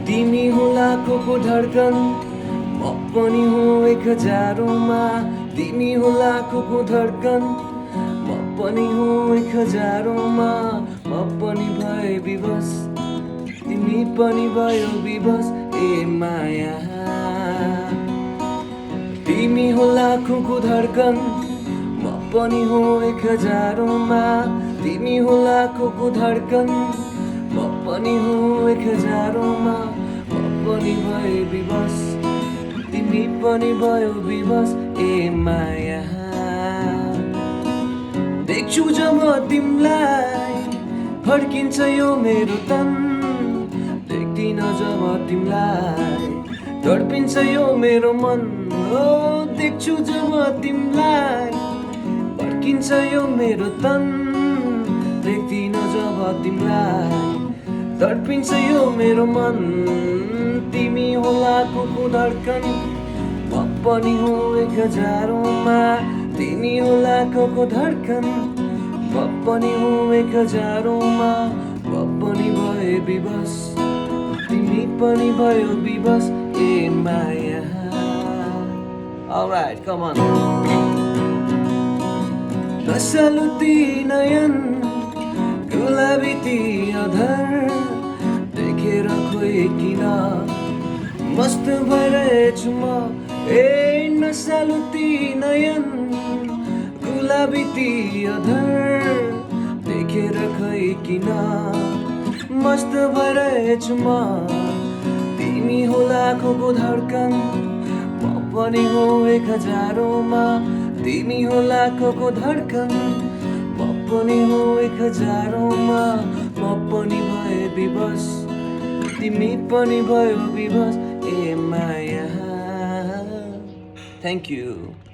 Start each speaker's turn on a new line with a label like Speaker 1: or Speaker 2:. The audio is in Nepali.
Speaker 1: तिमी हो लाखौंको धड्कन, म पनि हो 1000औंमा। तिमी हो लाखौंको धड्कन, म पनि हो 1000औंमा। म पनि भए विवश, तिमी पनि भयो विवश, ए माया। तिमी हो लाखौंको धड्कन, म पनि हो 1000औंमा। तिमी हो लाखौंको धड्कन, म पनि हो 1000औंमा। म पनि भए विवश, तिमी पनि भयो विवश, ए माया। देख्छु जब तिमलाई फर्किन्छ यो मेरो तन, देख्दिन जब तिमलाई तडपिन्छ यो मेरो मन। हो देख्छु जब तिमलाई फर्किन्छ यो मेरो तन, देख्दिन जब तिमलाई तडपिन्छ यो मेरो मन। तिमी हो लाखौंको धड्कन, म पनि हो 1000औंमा। तिमी हो लाखौंको धड्कन, म पनि हो 1000औंमा। म पनि भए विवश, तिमी पनि भयो विवश, ए माया। Alright, come on. नसालु ती नयन, गुलाबी ती अधर, देखेर खोइ किन मस्त भएछु म। ए नसालु ती नयन, गुलाबी ती अधर, देखेर खोइ किन मस्त भएछु म। तिमी हो लाखौंको धड्कन, म पनि हो 1000औंमा। तिमी हो लाखौंको धड्कन, म पनि हो 1000औंमा। म पनि भए विवश, तिमी पनि भयो विवश, ए माया। Thank you.